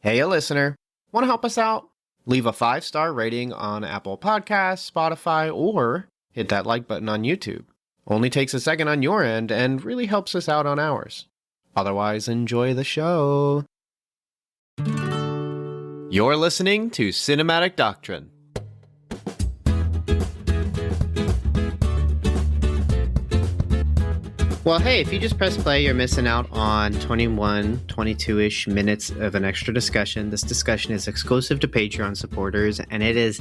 Hey, listener. Want to help us out? Leave a 5-star rating on Apple Podcasts, Spotify, or hit that like button on YouTube. Only takes a second on your end and really helps us out on ours. Otherwise, enjoy the show. You're listening to Cinematic Doctrine. Well, hey, if you just press play, you're missing out on 21, 22-ish minutes of an extra discussion. This discussion is exclusive to Patreon supporters, and it is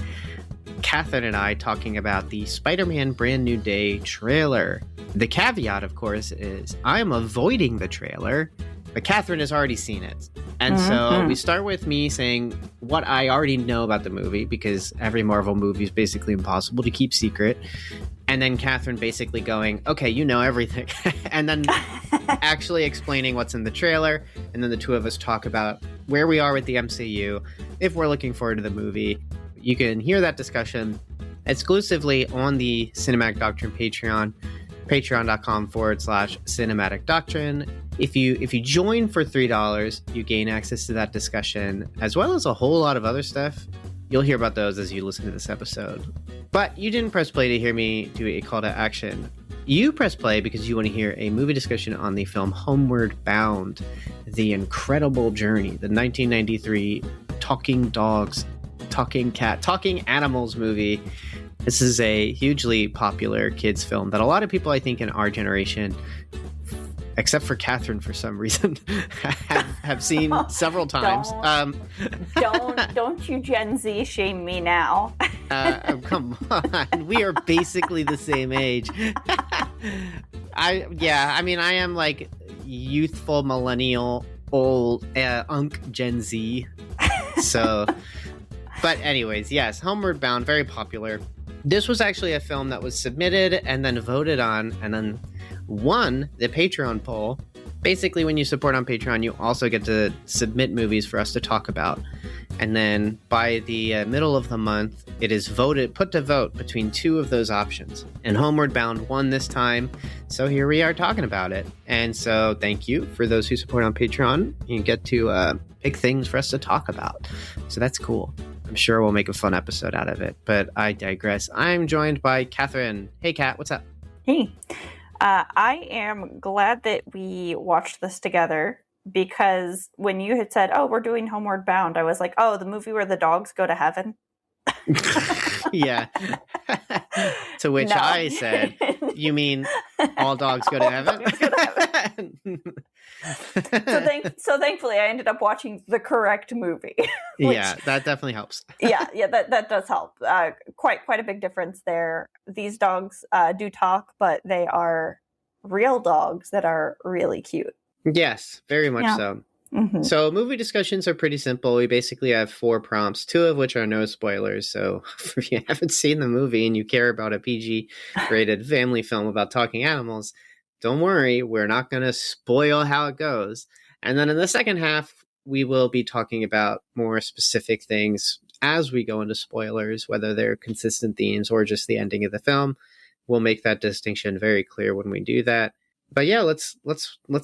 Catherine and I talking about the Spider-Man Brand New Day trailer. The caveat, of course, is I'm avoiding the trailer, but Catherine has already seen it. And so we start with me saying what I already know about the movie, because every Marvel movie is basically impossible to keep secret. And then Catherine basically going, okay, you know everything. And then actually explaining what's in the trailer. And then the two of us talk about where we are with the MCU, if we're looking forward to the movie. You can hear that discussion exclusively on the Cinematic Doctrine Patreon, patreon.com/Cinematic Doctrine. If you join for $3, you gain access to that discussion, as well as a whole lot of other stuff. You'll hear about those as you listen to this episode. But you didn't press play to hear me do a call to action. You press play because you want to hear a movie discussion on the film Homeward Bound, The Incredible Journey, the 1993 talking dogs, talking cat, talking animals movie. This is a hugely popular kids film that a lot of people, I think, in our generation, except for Catherine for some reason, have seen several times. Don't you Gen Z shame me now. Come on, we are basically the same age. I am like youthful millennial, old Gen Z. So, but anyways, yes, Homeward Bound, very popular. This was actually a film that was submitted and then voted on and then won the Patreon poll. Basically, when you support on Patreon, you also get to submit movies for us to talk about. And then by the middle of the month, it is put to vote between two of those options. And Homeward Bound won this time. So here we are talking about it. And so thank you for those who support on Patreon. You get to pick things for us to talk about. So that's cool. I'm sure we'll make a fun episode out of it. But I digress. I'm joined by Catherine. Hey, Kat, what's up? Hey. I am glad that we watched this together, because when you had said, oh, we're doing Homeward Bound, I was like, oh, the movie where the dogs go to heaven. Yeah. To which I said, you mean all dogs go to heaven? So thankfully I ended up watching the correct movie. Yeah, that definitely helps. yeah, that does help. Quite a big difference there. These dogs do talk, but they are real dogs that are really cute. Yes, very much so. Mm-hmm. So movie discussions are pretty simple. We basically have 4 prompts, 2 of which are no spoilers. So if you haven't seen the movie and you care about a PG-rated family film about talking animals, don't worry, we're not going to spoil how it goes. And then in the second half, we will be talking about more specific things as we go into spoilers, whether they're consistent themes or just the ending of the film. We'll make that distinction very clear when we do that. But yeah, let's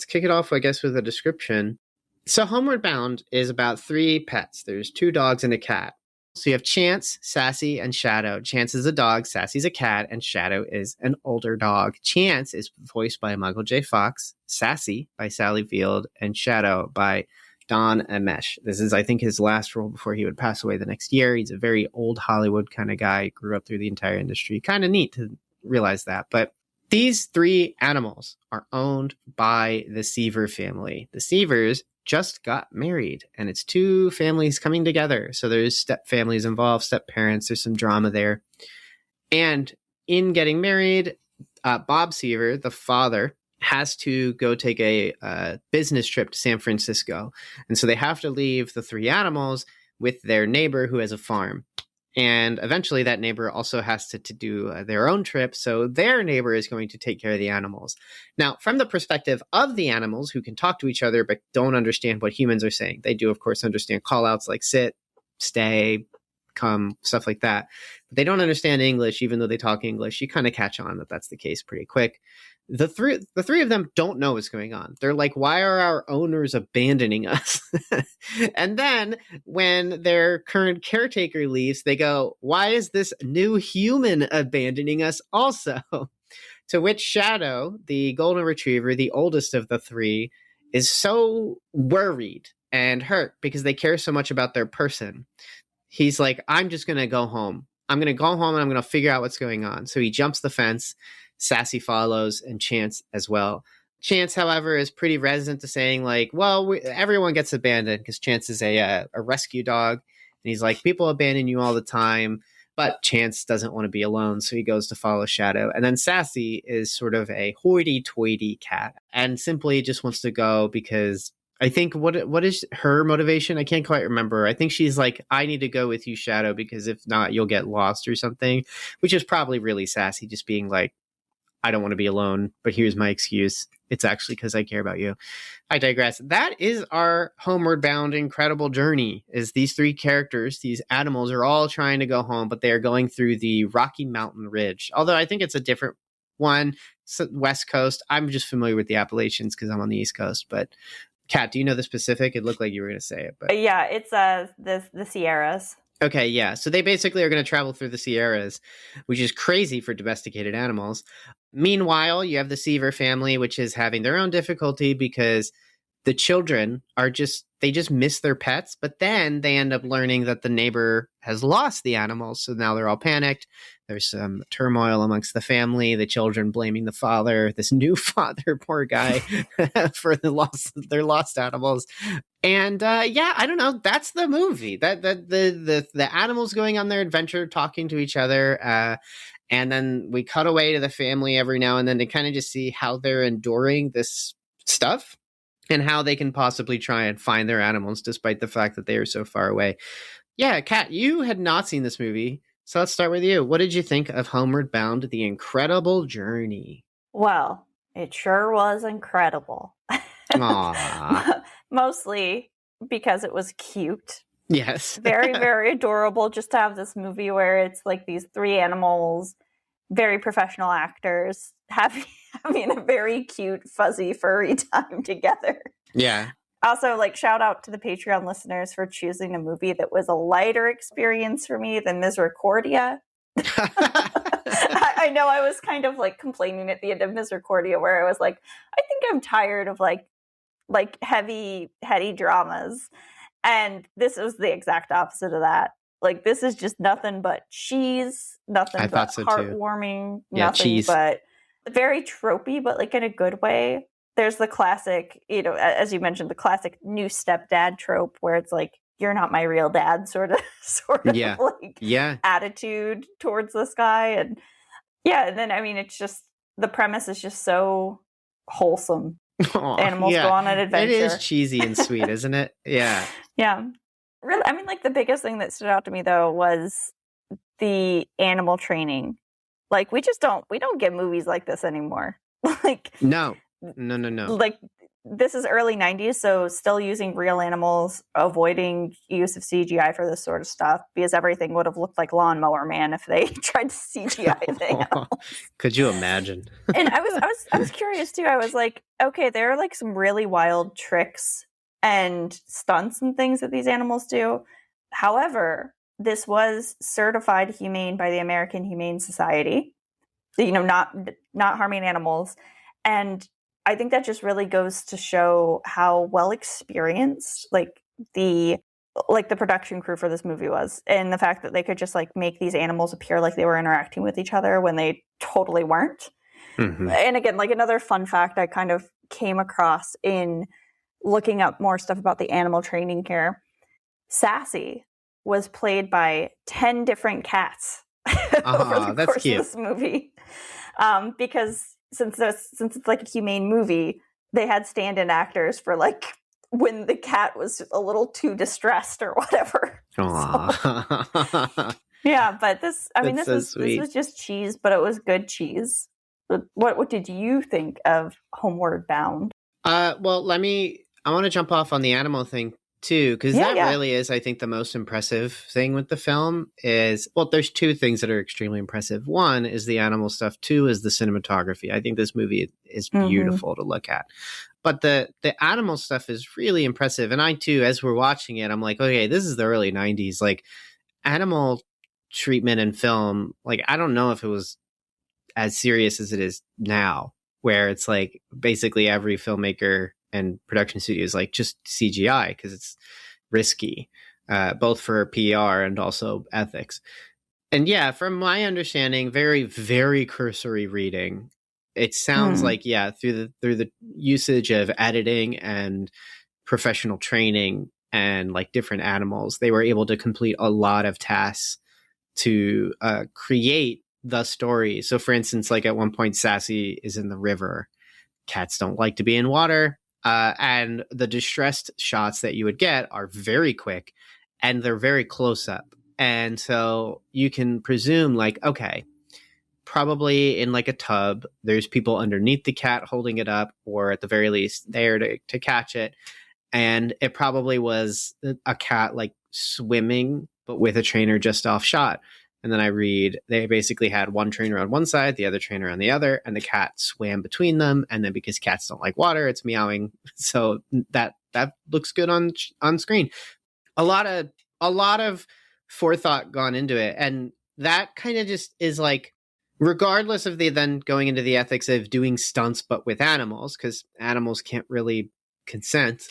kick it off, I guess, with a description. So Homeward Bound is about 3 pets. There's 2 dogs and a cat. So you have Chance, Sassy, and Shadow. Chance is a dog, Sassy's a cat, and Shadow is an older dog. Chance is voiced by Michael J. Fox, Sassy by Sally Field, and Shadow by Don Ameche. This is, I think, his last role before he would pass away the next year. He's a very old Hollywood kind of guy, grew up through the entire industry. Kind of neat to realize that. But these 3 animals are owned by the Seaver family. The Seavers just got married, and it's 2 families coming together. So there's step families involved, step parents, there's some drama there. And in getting married, Bob Seaver, the father, has to go take a business trip to San Francisco. And so they have to leave the 3 animals with their neighbor who has a farm. And eventually that neighbor also has to do their own trip. So their neighbor is going to take care of the animals. Now, from the perspective of the animals who can talk to each other but don't understand what humans are saying, they do, of course, understand call outs like sit, stay, come, stuff like that. But they don't understand English, even though they talk English. You kind of catch on that that's the case pretty quick. the three of them don't know what's going on. They're like, why are our owners abandoning us? And then when their current caretaker leaves, they go, why is this new human abandoning us also? To which Shadow, the golden retriever, the oldest of the three, is so worried and hurt because they care so much about their person. He's like, I'm just going to go home. I'm going to go home and I'm going to figure out what's going on. So he jumps the fence. Sassy follows, and Chance as well. Chance, however, is pretty reticent to saying, like, well, everyone gets abandoned because Chance is a rescue dog. And he's like, people abandon you all the time. But Chance doesn't want to be alone, so he goes to follow Shadow. And then Sassy is sort of a hoity-toity cat and simply just wants to go because I think what is her motivation? I can't quite remember. I think she's like, I need to go with you, Shadow, because if not, you'll get lost or something, which is probably really Sassy, just being like, I don't want to be alone, but here's my excuse. It's actually because I care about you. I digress. That is our Homeward Bound incredible journey, is these three characters, these animals are all trying to go home, but they are going through the Rocky Mountain Ridge. Although I think it's a different one, West Coast. I'm just familiar with the Appalachians because I'm on the East Coast. But Kat, do you know the specific? It looked like you were going to say it. But yeah, it's the Sierras. Okay, yeah. So they basically are going to travel through the Sierras, which is crazy for domesticated animals. Meanwhile, you have the Seaver family, which is having their own difficulty because the children they just miss their pets, but then they end up learning that the neighbor has lost the animals. So now they're all panicked. There's some turmoil amongst the family, the children blaming the father, this new father, poor guy, for their lost animals. And yeah, I don't know. That's the movie. That the animals going on their adventure, talking to each other, and then we cut away to the family every now and then to kind of just see how they're enduring this stuff and how they can possibly try and find their animals despite the fact that they are so far away. Yeah, Kat, you had not seen this movie, so let's start with you. What did you think of Homeward Bound: The Incredible Journey? Well, it sure was incredible. Aww. Mostly because it was cute. Yes. Very, very adorable just to have this movie where it's like these three animals, very professional actors, having a very cute, fuzzy, furry time together. Yeah. Also, like, shout out to the Patreon listeners for choosing a movie that was a lighter experience for me than Misericordia. I know I was kind of like complaining at the end of Misericordia where I was like, I think I'm tired of like heavy, heady dramas. And this was the exact opposite of that. Like, this is just nothing but cheese, nothing but heartwarming, nothing cheese. But very tropey, but like in a good way. There's the classic, as you mentioned, the classic new stepdad trope where it's like, you're not my real dad sort of attitude towards this guy. And yeah, and then, it's just, the premise is just so wholesome. Aww, animals go on an adventure. It is cheesy and sweet, isn't it? Yeah. Yeah. Really, the biggest thing that stood out to me, though, was the animal training. Like, we don't get movies like this anymore. No. Like, this is early 90s, so still using real animals, avoiding use of CGI for this sort of stuff, because everything would have looked like Lawnmower Man if they tried to CGI things. Could you imagine? And I was curious too. I was like, okay, there are like some really wild tricks and stunts and things that these animals do. However, this was certified humane by the American Humane Society. Not harming animals. And I think that just really goes to show how well experienced the production crew for this movie was, and the fact that they could just like make these animals appear like they were interacting with each other when they totally weren't. Mm-hmm. And again, like another fun fact I kind of came across in looking up more stuff about the animal training here. Sassy was played by 10 different cats over the course of this movie. Because since it's like a humane movie, they had stand-in actors for like when the cat was a little too distressed or whatever. So, yeah, but this was just cheese, but it was good cheese. What did you think of Homeward Bound? Well, I want to jump off on the animal thing too, because that really is, I think, the most impressive thing with the film is, well, there's two things that are extremely impressive. One is the animal stuff. Two is the cinematography. I think this movie is beautiful to look at. But the animal stuff is really impressive. And I, too, as we're watching it, I'm like, okay, this is the early 90s. Like, animal treatment in film, like, I don't know if it was as serious as it is now, where it's like basically every filmmaker and production studio is like just CGI because it's risky, both for PR and also ethics. And yeah, from my understanding, very, very cursory reading, it sounds like, yeah, through the usage of editing and professional training and like different animals, they were able to complete a lot of tasks to create the story. So for instance, like at one point, Sassy is in the river. Cats don't like to be in water. And the distressed shots that you would get are very quick and they're very close up. And so you can presume like, okay, probably in like a tub, there's people underneath the cat holding it up, or at the very least there to catch it. And it probably was a cat like swimming, but with a trainer just off shot. And then I read they basically had one trainer on one side, the other trainer on the other, and the cat swam between them. And then because cats don't like water, it's meowing. So that looks good on screen. A lot of forethought gone into it, and that kind of just is like, regardless of the then going into the ethics of doing stunts but with animals, because animals can't really consent.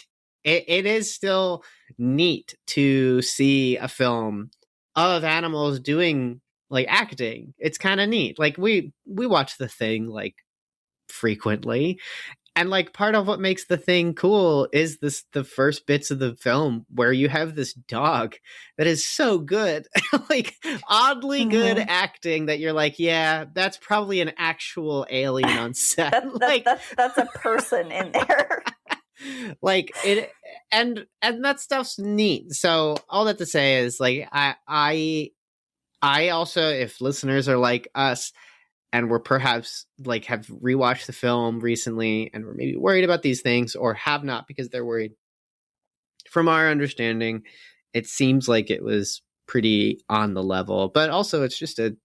It is still neat to see a film of animals doing like acting. It's kind of neat. Like we watch The Thing like frequently, and like part of what makes The Thing cool is the first bits of the film where you have this dog that is so good, like oddly good acting that you're like, yeah, that's probably an actual alien on set. That's a person in there. Like it, and that stuff's neat. So all that to say is like I also, if listeners are like us and we're perhaps like have rewatched the film recently and we're maybe worried about these things, or have not because they're worried, from our understanding, it seems like it was pretty on the level. But also it's just a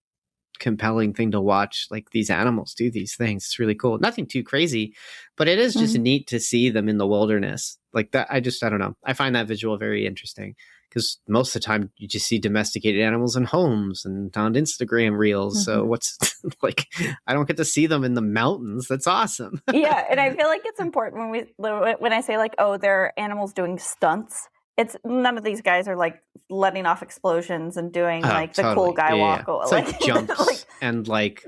compelling thing to watch, like these animals do these things. It's really cool. Nothing too crazy, but it is just neat to see them in the wilderness like that. I don't know, I find that visual very interesting, because most of the time you just see domesticated animals in homes and on Instagram reels. So what's like, I don't get to see them in the mountains. That's awesome. Yeah, and I feel like it's important when I say like, oh, they're animals doing stunts. It's none of these guys are like letting off explosions and doing like the cool guy walk. It's like jumps and like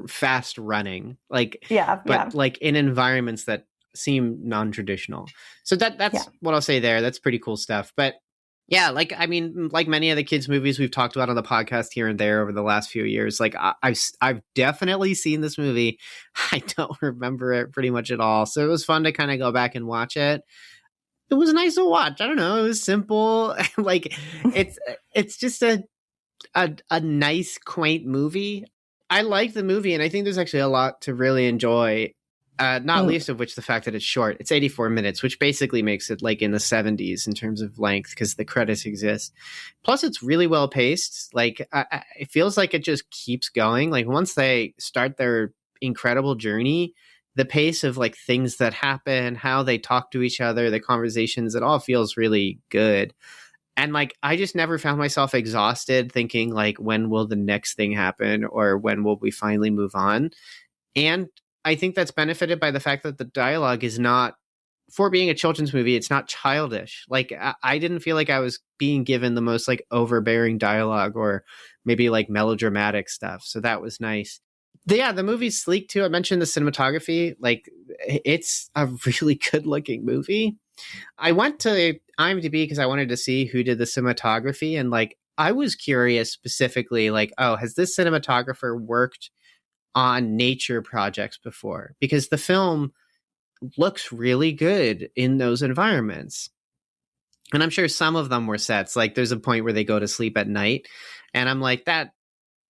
fast running, like but like in environments that seem non-traditional. So that's what I'll say there. That's pretty cool stuff. But yeah, like I mean, like many of the kids' movies we've talked about on the podcast here and there over the last few years, like I've definitely seen this movie. I don't remember it pretty much at all. So it was fun to kind of go back and watch it. It was nice to watch. I don't know. It was simple. Like it's just a nice, quaint movie. I like the movie, and I think there's actually a lot to really enjoy. Not least of which the fact that it's short. It's 84 minutes, which basically makes it like in the 70s in terms of length because the credits exist. Plus, it's really well paced. Like it feels like it just keeps going. Like once they start their incredible journey, the pace of like things that happen, how they talk to each other, the conversations, it all feels really good. And like, I just never found myself exhausted thinking like, when will the next thing happen? Or when will we finally move on? And I think that's benefited by the fact that the dialogue is not, for being a children's movie, it's not childish. Like I didn't feel like I was being given the most like overbearing dialogue or maybe like melodramatic stuff. So that was nice. Yeah, the movie's sleek too. I mentioned the cinematography. Like, it's a really good looking movie. I went to IMDb because I wanted to see who did the cinematography. And like, I was curious specifically, like, oh, has this cinematographer worked on nature projects before? Because the film looks really good in those environments. And I'm sure some of them were sets. Like, there's a point where they go to sleep at night. And I'm like, that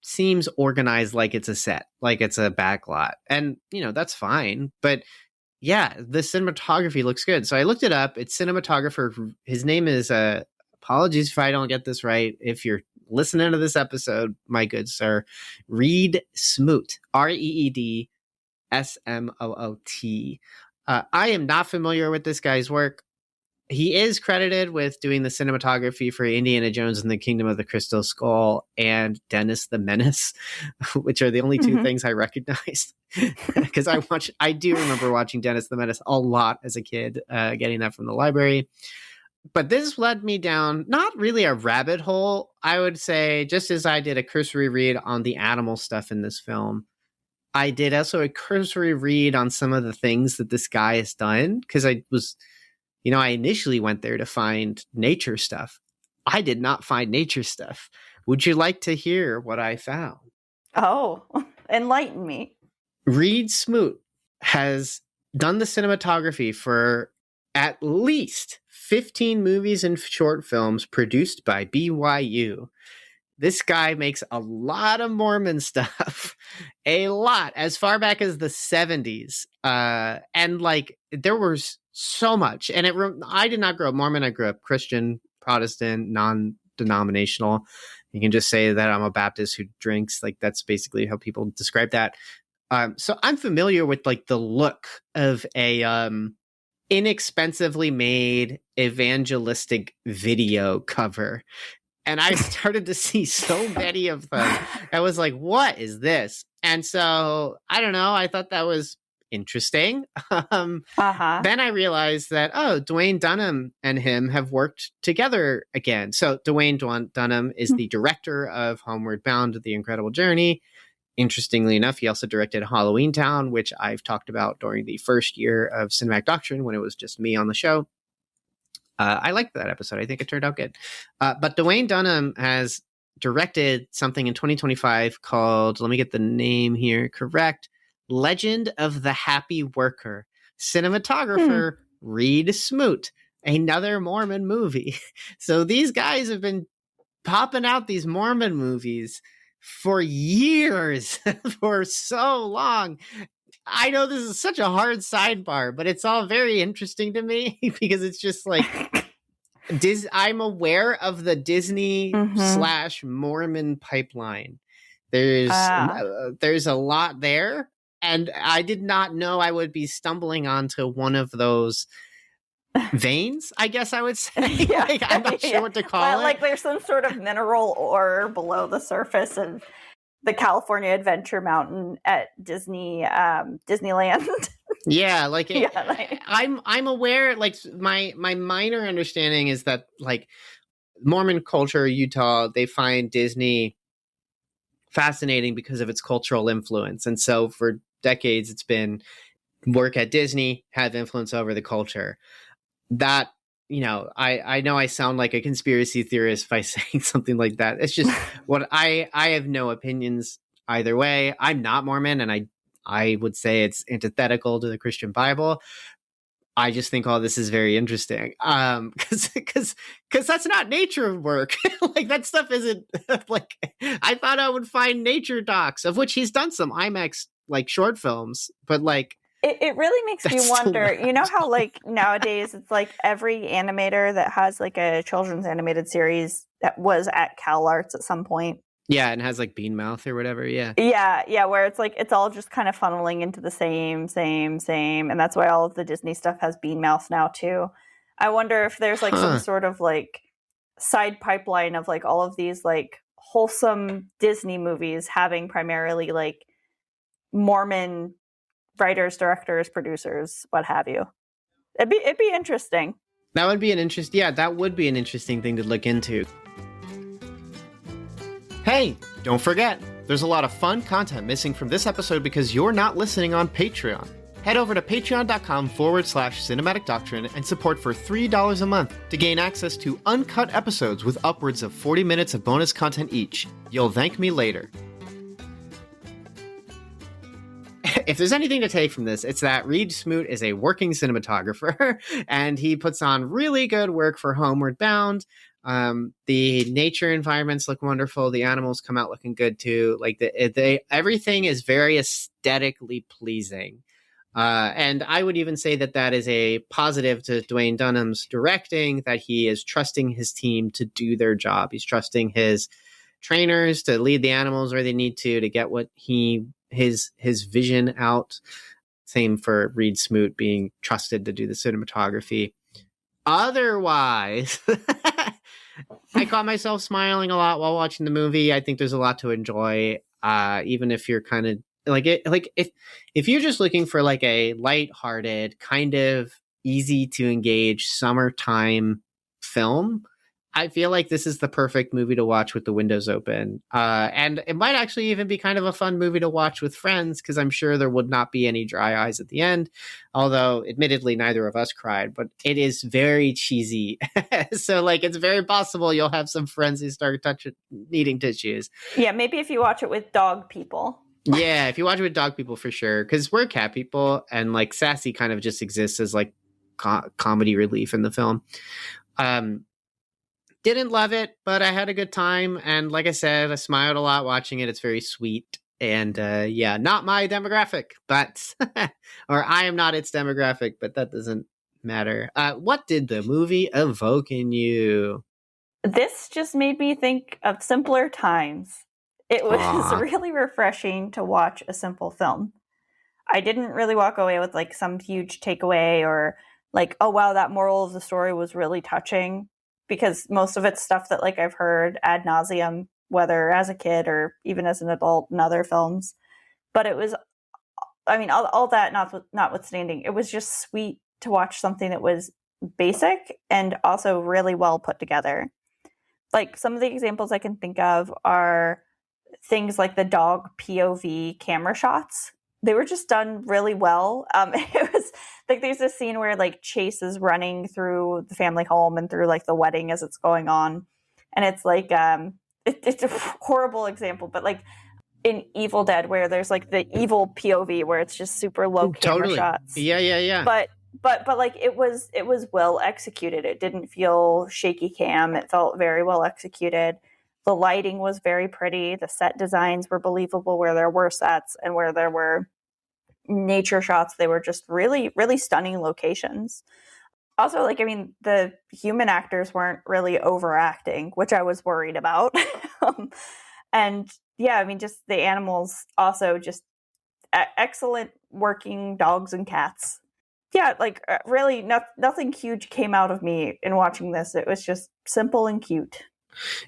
seems organized like it's a set, like it's a backlot. And, you know, that's fine. But yeah, the cinematography looks good. So I looked it up. It's cinematographer. His name is, apologies if I don't get this right. If you're listening to this episode, my good sir, Reed Smoot, Reed Smoot. I am not familiar with this guy's work. He is credited with doing the cinematography for Indiana Jones and the Kingdom of the Crystal Skull and Dennis the Menace, which are the only two things I recognized. Because I do remember watching Dennis the Menace a lot as a kid, getting that from the library. But this led me down not really a rabbit hole, I would say, just as I did a cursory read on the animal stuff in this film. I did also a cursory read on some of the things that this guy has done, because I initially went there to find nature stuff. I did not find nature stuff. Would you like to hear what I found? Oh, enlighten me. Reed Smoot has done the cinematography for at least 15 movies and short films produced by BYU. This guy makes a lot of Mormon stuff, a lot, as far back as the 70s. And like, there was so much. And I did not grow up Mormon. I grew up Christian, Protestant, non-denominational. You can just say that I'm a Baptist who drinks. Like, that's basically how people describe that. So I'm familiar with like the look of a inexpensively made evangelistic video cover. And I started to see so many of them. I was like, what is this? And so, I don't know. I thought that was interesting. Then I realized that, Dwayne Dunham and him have worked together again. So Dwayne Dunham is the director of Homeward Bound, The Incredible Journey. Interestingly enough, he also directed Halloween Town, which I've talked about during the first year of Cinematic Doctrine when it was just me on the show. I liked that episode. I think it turned out good. But Dwayne Dunham has directed something in 2025 called, let me get the name here correct, Legend of the Happy Worker. Cinematographer Reed Smoot, another Mormon movie. So these guys have been popping out these Mormon movies for years, for so long. I know this is such a hard sidebar, but it's all very interesting to me because it's just like I'm aware of the Disney / Mormon pipeline. There's a lot there, and I did not know I would be stumbling onto one of those veins, I guess I would say. Yeah. Like, I'm not sure what to call it. Like there's some sort of mineral ore below the surface of the California Adventure Mountain at Disneyland. Yeah, like I'm aware. Like my minor understanding is that like Mormon culture, Utah, they find Disney fascinating because of its cultural influence, and so for decades it's been work at Disney, have influence over the culture. That, I know I sound like a conspiracy theorist by saying something like that. It's just what I have no opinions either way. I'm not Mormon, and I would say it's antithetical to the Christian Bible. I just think all this is very interesting. Because that's not nature work. Like, that stuff isn't like, I thought I would find nature docs, of which he's done some IMAX like short films, but like, it really makes me wonder, you know how like nowadays it's like every animator that has like a children's animated series that was at CalArts at some point. Yeah, and has like bean mouth or whatever, yeah. Yeah, where it's like it's all just kind of funneling into the same, and that's why all of the Disney stuff has bean mouth now too. I wonder if there's like some sort of like side pipeline of like all of these like wholesome Disney movies having primarily like Mormon writers, directors, producers, what have you. It'd be interesting. That would be an interesting thing to look into. Hey, don't forget, there's a lot of fun content missing from this episode because you're not listening on Patreon. Head over to patreon.com/cinematic doctrine and support for $3 a month to gain access to uncut episodes with upwards of 40 minutes of bonus content each. You'll thank me later. If there's anything to take from this, it's that Reed Smoot is a working cinematographer, and he puts on really good work for Homeward Bound. The nature environments look wonderful. The animals come out looking good too. Like everything is very aesthetically pleasing. And I would even say that that is a positive to Dwayne Dunham's directing, that he is trusting his team to do their job. He's trusting his trainers to lead the animals where they need to get what his vision out. Same for Reed Smoot being trusted to do the cinematography. Otherwise, I caught myself smiling a lot while watching the movie. I think there's a lot to enjoy, even if you're kind of if you're just looking for like a lighthearted, kind of easy to engage summertime film. I feel like this is the perfect movie to watch with the windows open. And it might actually even be kind of a fun movie to watch with friends, because I'm sure there would not be any dry eyes at the end. Although, admittedly, neither of us cried, but it is very cheesy. So, like, it's very possible you'll have some friends who start needing tissues. Yeah, maybe if you watch it with dog people. Yeah, if you watch it with dog people, for sure. Because we're cat people, and, like, Sassy kind of just exists as, like, comedy relief in the film. Didn't love it, but I had a good time. And like I said, I smiled a lot watching it. It's very sweet. And yeah, not my demographic, but, or I am not its demographic, but that doesn't matter. What did the movie evoke in you? This just made me think of simpler times. It was really refreshing to watch a simple film. I didn't really walk away with like some huge takeaway or like, oh wow, that moral of the story was really touching. Because most of it's stuff that like I've heard ad nauseum, whether as a kid or even as an adult in other films. But it was, I mean, all that notwithstanding, it was just sweet to watch something that was basic and also really well put together. Like some of the examples I can think of are things like the dog POV camera shots. They were just done really well. It was like there's this scene where like Chase is running through the family home and through like the wedding as it's going on, and it's like it's a horrible example, but like in Evil Dead where there's like the evil POV where it's just super low camera shots. Yeah. But like it was well executed. It didn't feel shaky cam. It felt very well executed. The lighting was very pretty. The set designs were believable where there were sets and where there were nature shots. They were just really, really stunning locations. Also, like, I mean, the human actors weren't really overacting, which I was worried about. And yeah, I mean, just the animals also just excellent working dogs and cats. Yeah, like really nothing huge came out of me in watching this. It was just simple and cute.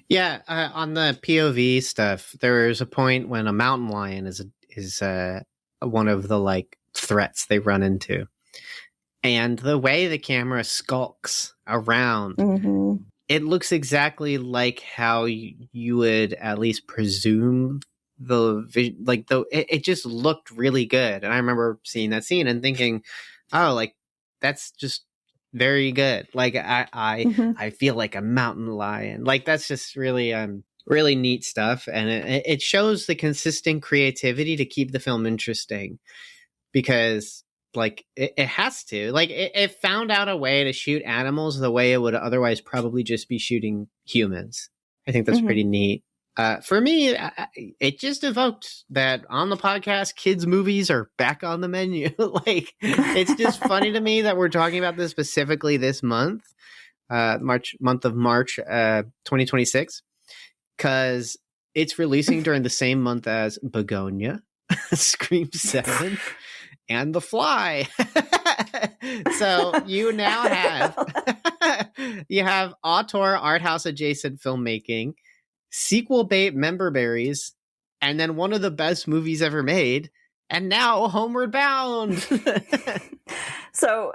Yeah, on the POV stuff, there's a point when a mountain lion is one of the like threats they run into, and the way the camera skulks around, it looks exactly like how you would at least presume it just looked really good. And I remember seeing that scene and thinking, oh, like that's just very good. Like I feel like a mountain lion. Like that's just really really neat stuff, and it shows the consistent creativity to keep the film interesting, because like it has to, like it found out a way to shoot animals the way it would otherwise probably just be shooting humans. I think that's pretty neat. For me, it just evoked that on the podcast, kids' movies are back on the menu. Like, it's just funny to me that we're talking about this specifically this month, month of March, 2026, because it's releasing during the same month as Begonia, Scream 7, and The Fly. So you now have auteur art house adjacent filmmaking, sequel bait member berries, and then one of the best movies ever made, and now Homeward Bound. So,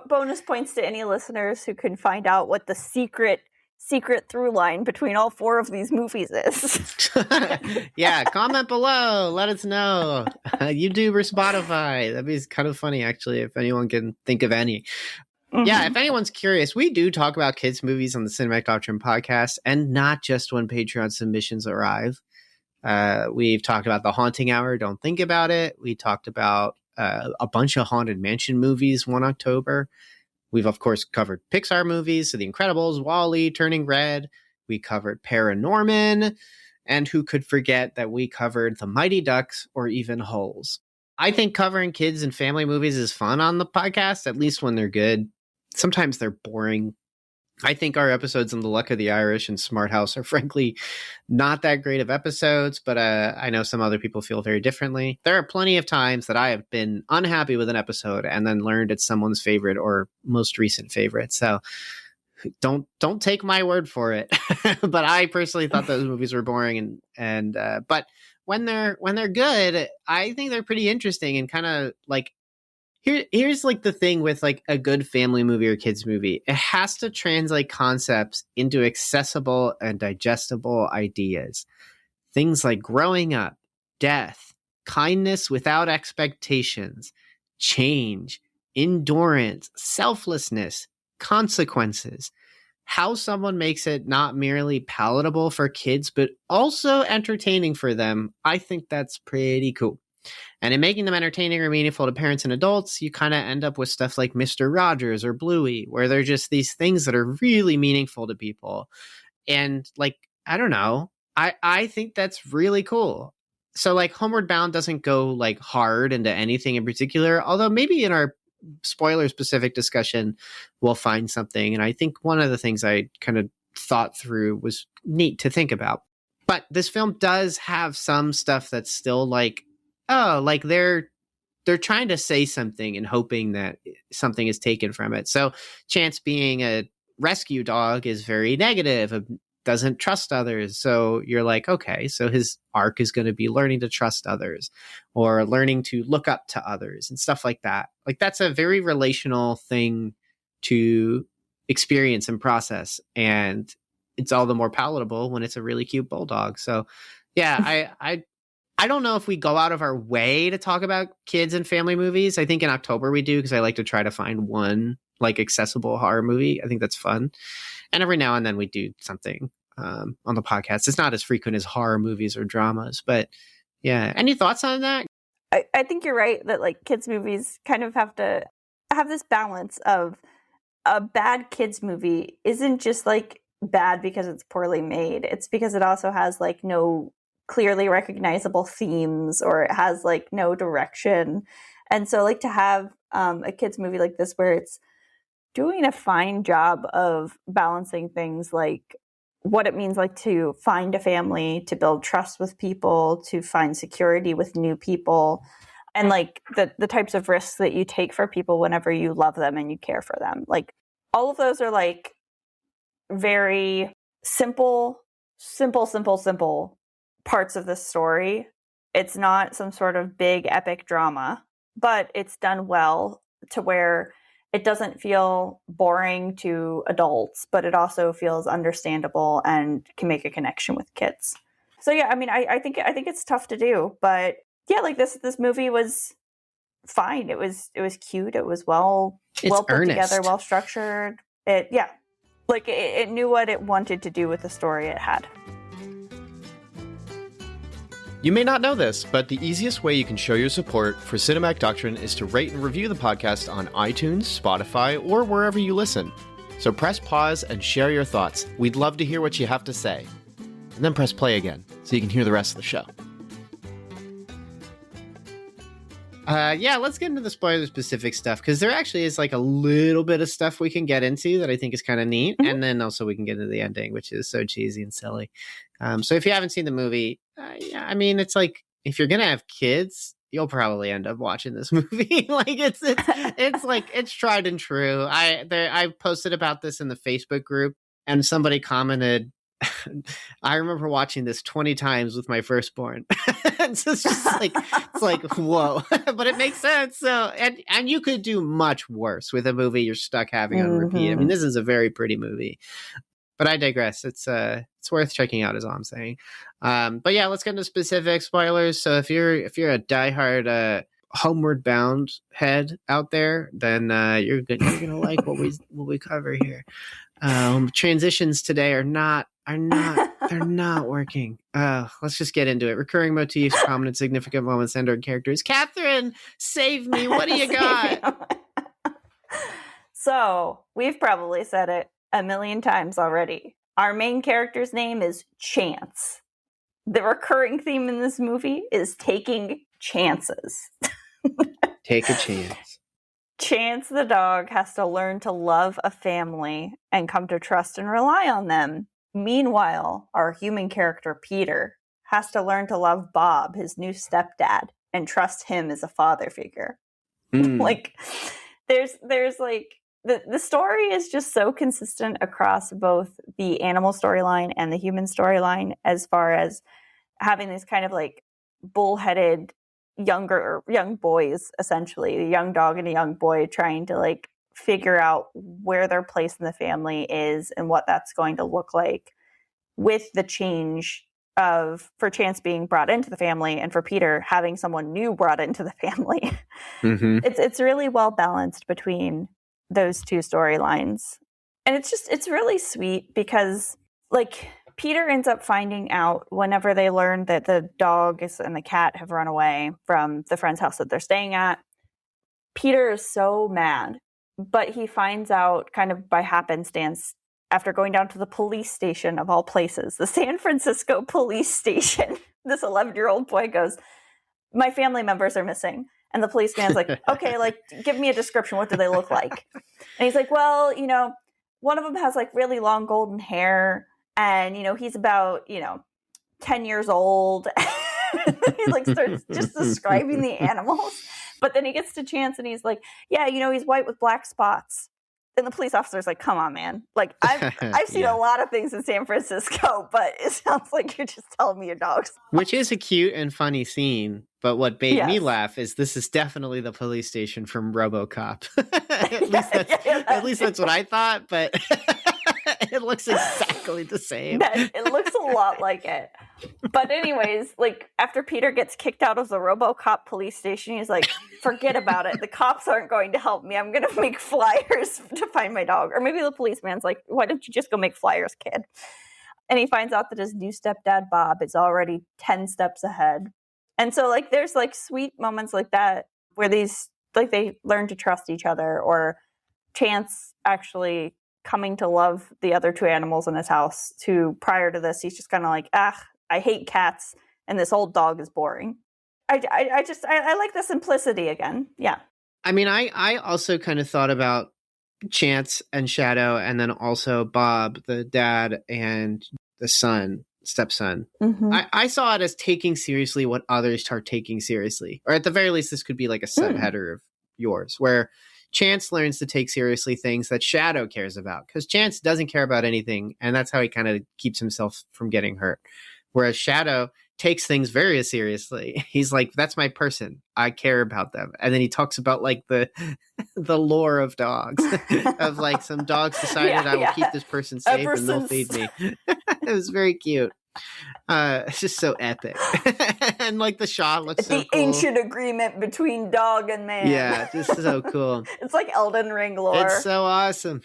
bonus points to any listeners who can find out what the secret through line between all four of these movies is. Yeah, comment below. Let us know. YouTube or Spotify. That'd be kind of funny, actually, if anyone can think of any. Yeah, if anyone's curious, we do talk about kids' movies on the Cinematic Doctrine podcast, and not just when Patreon submissions arrive. We've talked about The Haunting Hour, Don't Think About It. We talked about a bunch of Haunted Mansion movies one October. We've, of course, covered Pixar movies, so The Incredibles, WALL-E, Turning Red. We covered Paranorman, and who could forget that we covered The Mighty Ducks or even Holes. I think covering kids and family movies is fun on the podcast, at least when they're good. Sometimes they're boring. I think our episodes on The Luck of the Irish and Smart House are frankly not that great of episodes, but I know some other people feel very differently. There are plenty of times that I have been unhappy with an episode and then learned it's someone's favorite or most recent favorite. So don't take my word for it. But I personally thought those movies were boring but when they're good, I think they're pretty interesting and kind of like here's like the thing with like a good family movie or kids movie. It has to translate concepts into accessible and digestible ideas. Things like growing up, death, kindness without expectations, change, endurance, selflessness, consequences. How someone makes it not merely palatable for kids, but also entertaining for them, I think that's pretty cool. And in making them entertaining or meaningful to parents and adults, you kind of end up with stuff like Mr. Rogers or Bluey, where they're just these things that are really meaningful to people. And like, I don't know, I think that's really cool. So like Homeward Bound doesn't go like hard into anything in particular, although maybe in our spoiler specific discussion, we'll find something. And I think one of the things I kind of thought through was neat to think about. But this film does have some stuff that's still like, oh, like they're trying to say something and hoping that something is taken from it. So Chance being a rescue dog is very negative, doesn't trust others. So you're like, okay, so his arc is going to be learning to trust others or learning to look up to others and stuff like that. Like that's a very relational thing to experience and process. And it's all the more palatable when it's a really cute bulldog. So yeah, I don't know if we go out of our way to talk about kids and family movies. I think in October we do because I like to try to find one like accessible horror movie. I think that's fun. And every now and then we do something on the podcast. It's not as frequent as horror movies or dramas, but yeah. Any thoughts on that? I think you're right that like kids movies kind of have to have this balance of a bad kids movie isn't just like bad because it's poorly made. It's because it also has like no clearly recognizable themes or it has like no direction. And so like to have a kids movie like this where it's doing a fine job of balancing things like what it means like to find a family, to build trust with people, to find security with new people, and like the types of risks that you take for people whenever you love them and you care for them. Like all of those are like very simple parts of the story. It's not some sort of big epic drama, but it's done well to where it doesn't feel boring to adults, but it also feels understandable and can make a connection with kids. So yeah, I mean, I think it's tough to do, but yeah, like this movie was fine. It was cute. It was well put together, well structured. It knew what it wanted to do with the story it had. You may not know this, but the easiest way you can show your support for Cinematic Doctrine is to rate and review the podcast on iTunes, Spotify, or wherever you listen. So press pause and share your thoughts. We'd love to hear what you have to say. And then press play again so you can hear the rest of the show. Let's get into the spoiler-specific stuff, because there actually is like a little bit of stuff we can get into that I think is kind of neat, and then also we can get into the ending, which is so cheesy and silly. So if you haven't seen the movie, I mean, it's like, if you're going to have kids, you'll probably end up watching this movie. Like it's like, it's tried and true. I posted about this in the Facebook group, and somebody commented, I remember watching this 20 times with my firstborn. So it's just like, it's like, whoa, but it makes sense. So, and you could do much worse with a movie you're stuck having on repeat. I mean, this is a very pretty movie, but I digress. It's worth checking out, is all I'm saying. But yeah, let's get into specific spoilers. So if you're a diehard, Homeward Bound head out there, then you're gonna like what we cover here. Transitions today are not they're not working. Let's just get into it. Recurring motifs, prominent significant moments, and our characters. Catherine, save me. What do you got? So we've probably said it a million times already. Our main character's name is Chance. The recurring theme in this movie is taking chances. Take a chance. Chance the dog has to learn to love a family and come to trust and rely on them. Meanwhile, our human character, Peter, has to learn to love Bob, his new stepdad, and trust him as a father figure. Like, there's like, the story is just so consistent across both the animal storyline and the human storyline, as far as having these kind of like bullheaded young boys, essentially a young dog and a young boy, trying to like figure out where their place in the family is and what that's going to look like, with the change of, for Chance being brought into the family and for Peter having someone new brought into the family. It's really well balanced between those two storylines, and it's really sweet because like Peter ends up finding out whenever they learn that the dog and the cat have run away from the friend's house that they're staying at. Peter is so mad, but he finds out kind of by happenstance after going down to the police station of all places, the San Francisco police station. This 11-year-old boy goes, "My family members are missing." And the policeman's like, "Okay, like, give me a description. What do they look like?" And he's like, "Well, one of them has like really long golden hair. And, he's about, 10 years old." He like starts just describing the animals. But then he gets to Chance and he's like, "Yeah, he's white with black spots." And the police officer's like, "Come on, man. Like, I've seen a lot of things in San Francisco, but it sounds like you're just telling me your dogs." Which is a cute and funny scene. But what made me laugh is this is definitely the police station from RoboCop. At least that's what I thought, but it looks exactly the same. It looks a lot like it. But anyways, like after Peter gets kicked out of the RoboCop police station, he's like, "Forget about it. The cops aren't going to help me. I'm going to make flyers to find my dog." Or maybe the policeman's like, "Why don't you just go make flyers, kid?" And he finds out that his new stepdad, Bob, is already 10 steps ahead. And so like there's like sweet moments like that where these like they learn to trust each other, or Chance actually coming to love the other two animals in his house. Prior to this, he's just kind of like, I hate cats and this old dog is boring. I like the simplicity again. Yeah. I mean, I also kind of thought about Chance and Shadow, and then also Bob, the dad, and the stepson. I saw it as taking seriously what others are taking seriously. Or at the very least, this could be like a subheader of yours, where Chance learns to take seriously things that Shadow cares about, because Chance doesn't care about anything, and that's how he kind of keeps himself from getting hurt. Whereas Shadow takes things very seriously. He's like, "That's my person. I care about them." And then he talks about like the lore of dogs, of like some dogs decided I will keep this person safe and they'll feed me. It was very cute. It's just so epic. And like the shot looks so cool. The ancient agreement between dog and man. Yeah, just so cool. It's like Elden Ring lore. It's so awesome.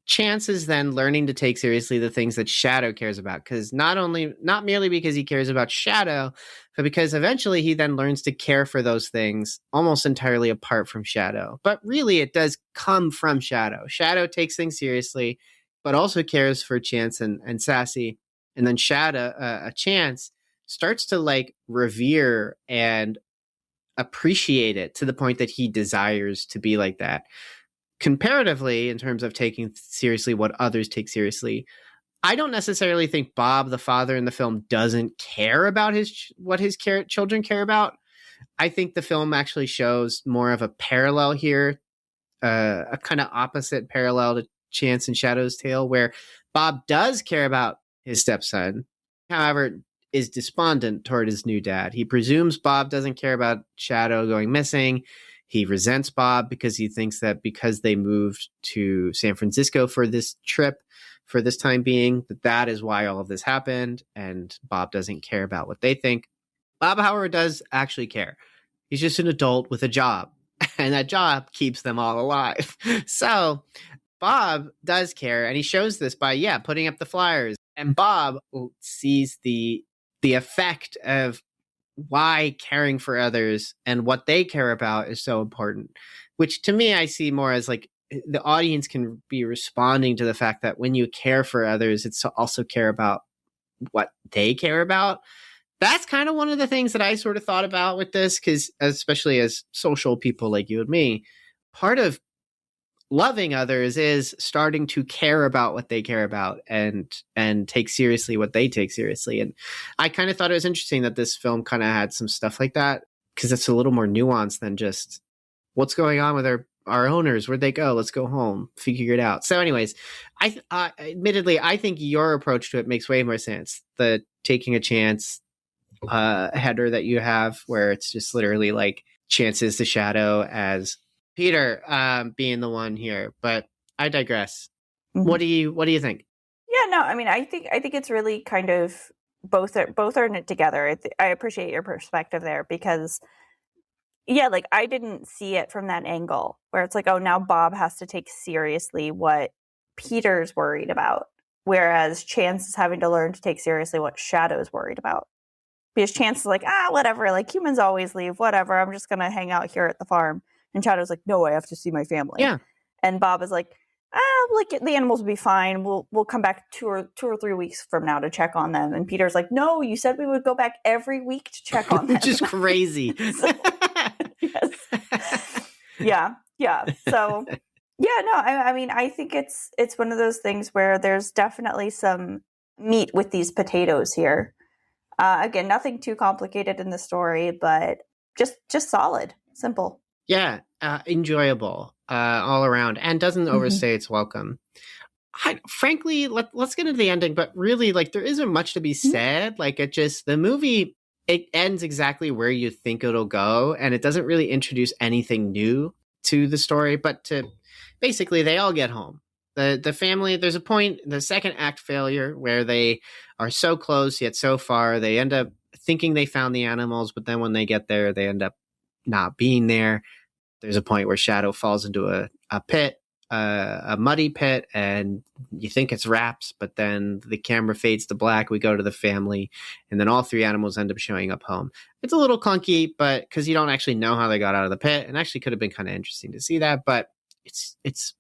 Chance is then learning to take seriously the things that Shadow cares about, because not merely because he cares about Shadow, but because eventually he then learns to care for those things almost entirely apart from Shadow. But really it does come from Shadow. Shadow takes things seriously, but also cares for Chance and Sassy. And then Chance starts to like revere and appreciate it to the point that he desires to be like that. Comparatively, in terms of taking seriously what others take seriously, I don't necessarily think Bob, the father in the film, doesn't care about what his children care about. I think the film actually shows more of a parallel here, a kind of opposite parallel to Chance and Shadow's tale, where Bob does care about his stepson, however, is despondent toward his new dad. He presumes Bob doesn't care about Shadow going missing. He resents Bob because he thinks that because they moved to San Francisco for this trip, for this time being, that is why all of this happened, and Bob doesn't care about what they think. Bob, however, does actually care. He's just an adult with a job, and that job keeps them all alive. So Bob does care, and he shows this by, putting up the flyers. And Bob sees the effect of why caring for others and what they care about is so important, which to me I see more as like the audience can be responding to the fact that when you care for others, it's to also care about what they care about. that's kind of one of the things that I sort of thought about with this, because especially as social people like you and me, part of loving others is starting to care about what they care about and take seriously what they take seriously. And I kind of thought it was interesting that this film kind of had some stuff like that, because it's a little more nuanced than just what's going on with our owners. Where'd they go? Let's go home, figure it out. So anyways, admittedly, I think your approach to it makes way more sense. The taking a chance header that you have, where it's just literally like chances to shadow as Peter being the one here. But I digress. Mm-hmm. What do you think? Yeah, no, I mean, I think it's really kind of both are knit together. I appreciate your perspective there, because yeah, like I didn't see it from that angle where it's like, oh, now Bob has to take seriously what Peter's worried about, whereas Chance is having to learn to take seriously what Shadow's worried about. Because Chance is like, whatever, like humans always leave, whatever, I'm just gonna hang out here at the farm. And Shadow's like, no, I have to see my family. Yeah. And Bob is like, like the animals will be fine. We'll come back two or 3 weeks from now to check on them. And Peter's like, no, you said we would go back every week to check on them. Which is crazy. So, yes. Yeah. So yeah, no, I mean, I think it's one of those things where there's definitely some meat with these potatoes here. Again, nothing too complicated in the story, but just solid, simple. Yeah, enjoyable all around, and doesn't overstay its welcome. Frankly, let's get into the ending, but really, like, there isn't much to be said. Like, the movie, it ends exactly where you think it'll go, and it doesn't really introduce anything new to the story, but basically, they all get home. The family, there's a point, the second act failure, where they are so close yet so far, they end up thinking they found the animals, but then when they get there, they end up not being there. There's a point where Shadow falls into a pit, a muddy pit, and you think it's wraps, but then the camera fades to black. We go to the family, and then all three animals end up showing up home. It's a little clunky, but because you don't actually know how they got out of the pit, and actually could have been kind of interesting to see that, but it's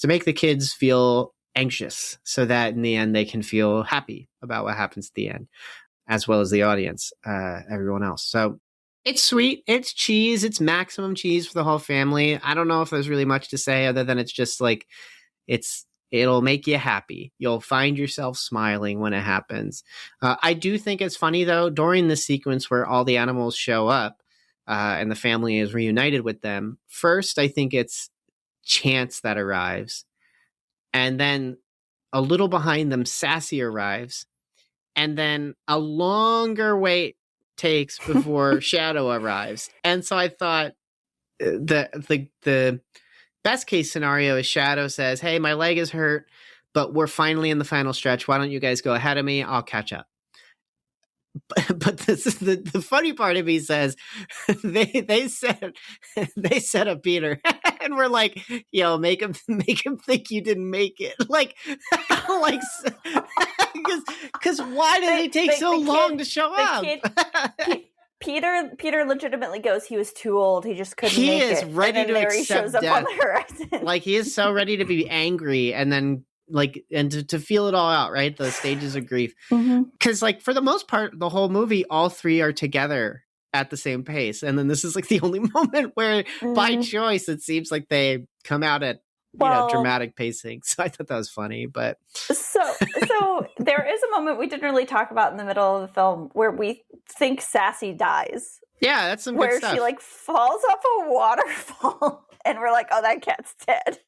to make the kids feel anxious so that in the end they can feel happy about what happens at the end, as well as the audience, everyone else. So it's sweet. It's cheese. It's maximum cheese for the whole family. I don't know if there's really much to say other than it's just like, it'll make you happy. You'll find yourself smiling when it happens. I do think it's funny, though, during the sequence where all the animals show up and the family is reunited with them. First, I think it's Chance that arrives. And then a little behind them, Sassy arrives. And then a longer wait takes before Shadow arrives. And so I thought the best case scenario is Shadow says, hey, my leg is hurt, but we're finally in the final stretch. Why don't you guys go ahead of me? I'll catch up. But this is the funny part of me says they set up Peter and we're like, yo, make him think you didn't make it. Like because why did it take so long to show up? Peter legitimately goes, he was too old. He just couldn't make it. He is ready to accept death. On the horizon. Like, he is so ready to be angry and then to feel it all out, right? The stages of grief. Because like for the most part, the whole movie, all three are together at the same pace. And then this is like the only moment where by choice, it seems like they come out at dramatic pacing. So I thought that was funny, but so there is a moment we didn't really talk about in the middle of the film where we think Sassy dies. Yeah, that's some good stuff. Where she like falls off a waterfall and we're like, oh, that cat's dead.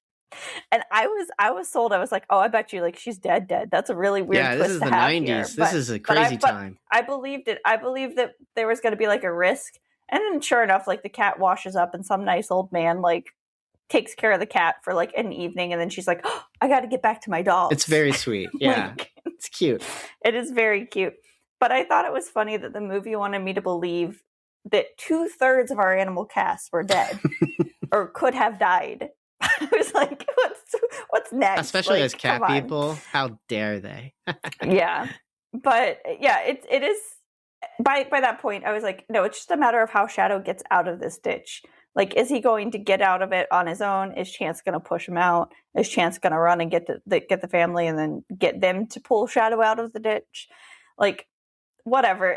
And I was sold. I was like, oh, I bet you like she's dead. That's a really weird twist. Yeah, this is the 90s. Here. This is a crazy time. I believed it. I believed that there was going to be like a risk. And then sure enough, like the cat washes up and some nice old man like takes care of the cat for like an evening. And then she's like, oh, I got to get back to my dog. It's very sweet. Yeah, it's cute. It is very cute. But I thought it was funny that the movie wanted me to believe that 2/3 of our animal cast were dead or could have died. I was like, what's next? Especially like, as cat people, how dare they? Yeah. But yeah, it is by that point I was like, no, it's just a matter of how Shadow gets out of this ditch. Like, is he going to get out of it on his own? Is Chance going to push him out? Is Chance going to run and get the family and then get them to pull Shadow out of the ditch? Like, whatever.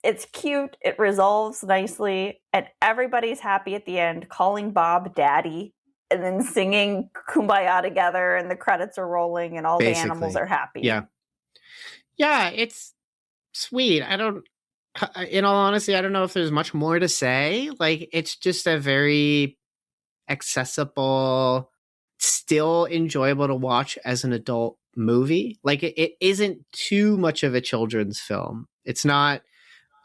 It's cute. It resolves nicely. And everybody's happy at the end, calling Bob Daddy and then singing Kumbaya together. And the credits are rolling and all the animals are happy. Yeah. Yeah, it's sweet. In all honesty, I don't know if there's much more to say. Like, it's just a very accessible, still enjoyable to watch as an adult movie. Like, it isn't too much of a children's film. It's not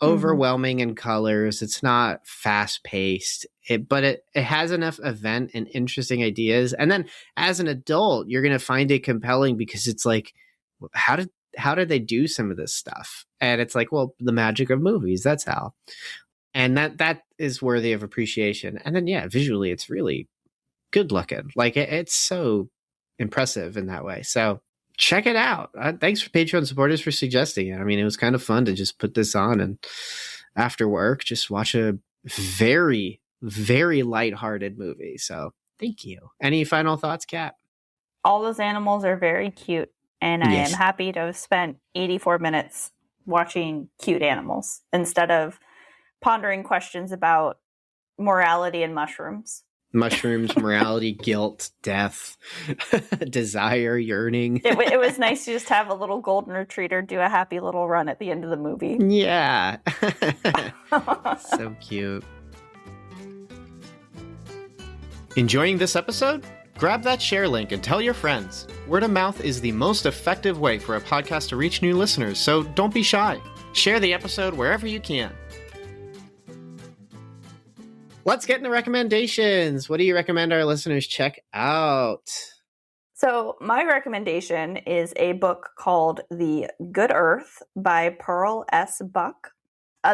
overwhelming in colors. It's not fast paced, but it has enough event and interesting ideas. And then as an adult, you're going to find it compelling because it's like, how did they do some of this stuff? And it's like, well, the magic of movies, that's how. And that is worthy of appreciation. And then, yeah, visually, it's really good looking. Like, it's so impressive in that way. So check it out. Thanks for Patreon supporters for suggesting it. I mean, it was kind of fun to just put this on and after work, just watch a very, very lighthearted movie. So thank you. Any final thoughts, Kat? All those animals are very cute. And I am happy to have spent 84 minutes watching cute animals instead of pondering questions about morality and mushrooms. Mushrooms, morality, guilt, death, desire, yearning. It was nice to just have a little golden retriever do a happy little run at the end of the movie. Yeah. So cute. Enjoying this episode? Grab that share link and tell your friends. Word of mouth is the most effective way for a podcast to reach new listeners, so don't be shy. Share the episode wherever you can. Let's get into recommendations. What do you recommend our listeners check out? So my recommendation is a book called The Good Earth by Pearl S. Buck.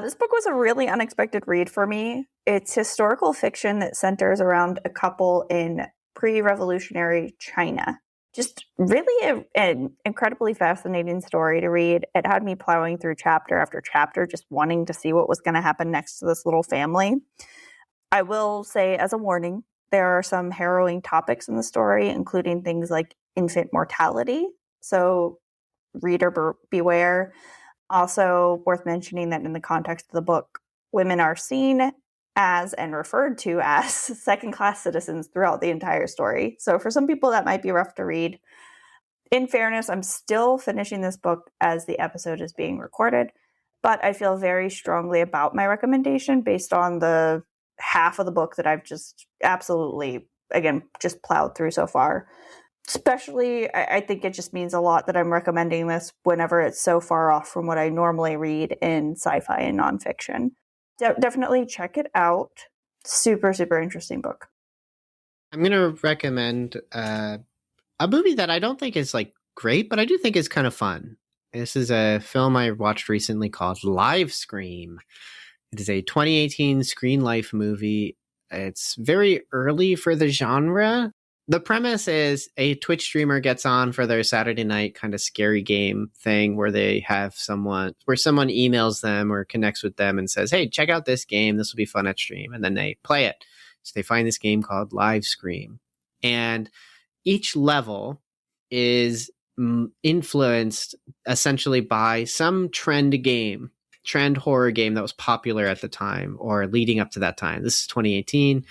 This book was a really unexpected read for me. It's historical fiction that centers around a couple in pre-revolutionary China. Just really an incredibly fascinating story to read. It had me plowing through chapter after chapter, just wanting to see what was going to happen next to this little family. I will say, as a warning, there are some harrowing topics in the story, including things like infant mortality. So reader beware. Also worth mentioning that in the context of the book, women are seen as and referred to as second-class citizens throughout the entire story. So for some people, that might be rough to read. In fairness, I'm still finishing this book as the episode is being recorded, but I feel very strongly about my recommendation based on the half of the book that I've just absolutely, again, just plowed through so far. Especially, I think it just means a lot that I'm recommending this whenever it's so far off from what I normally read in sci-fi and nonfiction. Definitely check it out. Super, super interesting book. I'm going to recommend a movie that I don't think is like great, but I do think is kind of fun. This is a film I watched recently called Live Scream. It is a 2018 Screen Life movie. It's very early for the genre. The premise is a Twitch streamer gets on for their Saturday night kind of scary game thing where they have someone emails them or connects with them and says, hey, check out this game. This will be fun at stream. And then they play it. So they find this game called Live Scream. And each level is influenced essentially by some trend horror game that was popular at the time or leading up to that time. This is 2018,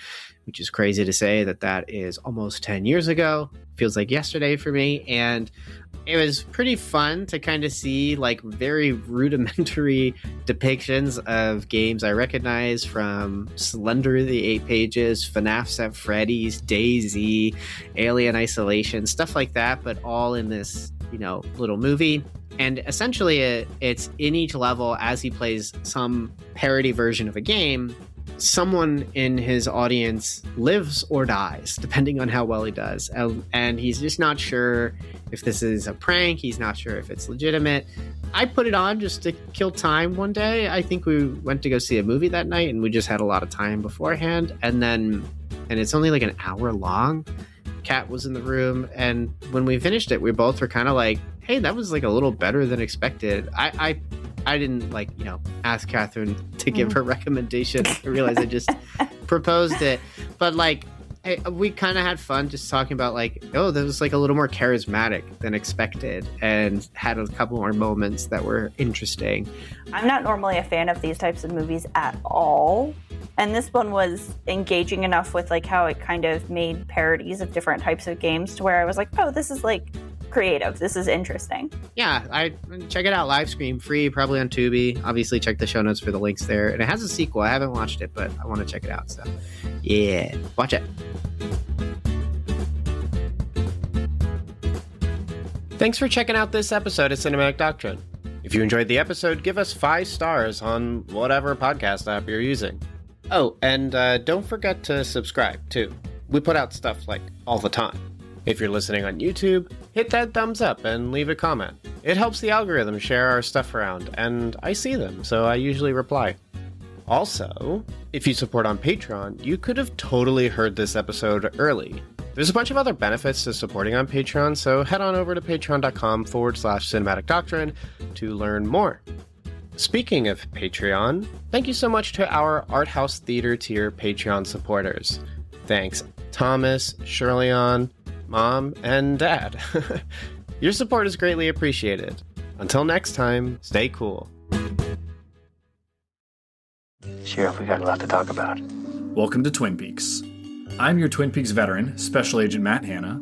which is crazy to say that is almost 10 years ago. Feels like yesterday for me. And it was pretty fun to kind of see like very rudimentary depictions of games I recognize from Slender the 8 Pages, FNAF 7 Freddy's, DayZ, Alien Isolation, stuff like that, but all in this, little movie. And essentially it's in each level as he plays some parody version of a game, someone in his audience lives or dies, depending on how well he does. And he's just not sure if this is a prank. He's not sure if it's legitimate. I put it on just to kill time one day. I think we went to go see a movie that night and we just had a lot of time beforehand. And it's only like an hour long. Kat was in the room. And when we finished it, we both were kind of like, hey, that was like a little better than expected. I didn't ask Catherine to give her recommendation. I realized I just proposed it. But we kind of had fun just talking about like, oh, that was like a little more charismatic than expected and had a couple more moments that were interesting. I'm not normally a fan of these types of movies at all. And this one was engaging enough with like how it kind of made parodies of different types of games to where I was like, oh, this is like creative. This is interesting. Yeah, I check it out. Live stream, free, probably on Tubi. Obviously, check the show notes for the links there. And it has a sequel. I haven't watched it, but I want to check it out. So, yeah, watch it. Thanks for checking out this episode of Cinematic Doctrine. If you enjoyed the episode, give us 5 stars on whatever podcast app you're using. Oh, and don't forget to subscribe, too. We put out stuff like all the time. If you're listening on YouTube, hit that thumbs up and leave a comment. It helps the algorithm share our stuff around, and I see them, so I usually reply. Also, if you support on Patreon, you could have totally heard this episode early. There's a bunch of other benefits to supporting on Patreon, so head on over to patreon.com/cinematic doctrine to learn more. Speaking of Patreon, thank you so much to our Art House Theater tier Patreon supporters. Thanks, Thomas, Shirley-Ann, Mom, and Dad. Your support is greatly appreciated. Until next time, stay cool. Sheriff, we got a lot to talk about. Welcome to Twin Peaks. I'm your Twin Peaks veteran, Special Agent Matt Hanna.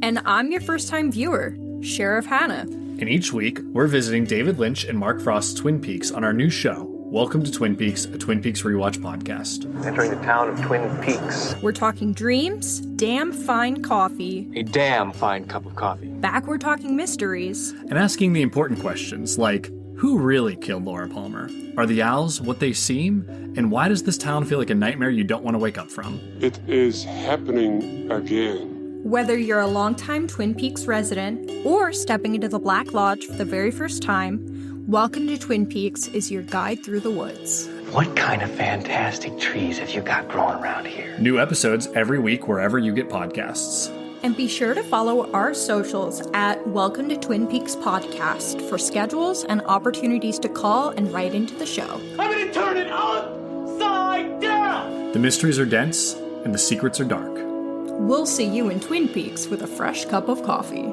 And I'm your first-time viewer, Sheriff Hannah. And each week, we're visiting David Lynch and Mark Frost's Twin Peaks on our new show, Welcome to Twin Peaks, a Twin Peaks rewatch podcast. Entering the town of Twin Peaks. We're talking dreams, damn fine coffee. A damn fine cup of coffee. Back we're talking mysteries. And asking the important questions like, who really killed Laura Palmer? Are the owls what they seem? And why does this town feel like a nightmare you don't want to wake up from? It is happening again. Whether you're a longtime Twin Peaks resident or stepping into the Black Lodge for the very first time, Welcome to Twin Peaks is your guide through the woods. What kind of fantastic trees have you got growing around here? New episodes every week wherever you get podcasts. And be sure to follow our socials at Welcome to Twin Peaks Podcast for schedules and opportunities to call and write into the show. I'm gonna turn it upside down! The mysteries are dense, and the secrets are dark. We'll see you in Twin Peaks with a fresh cup of coffee.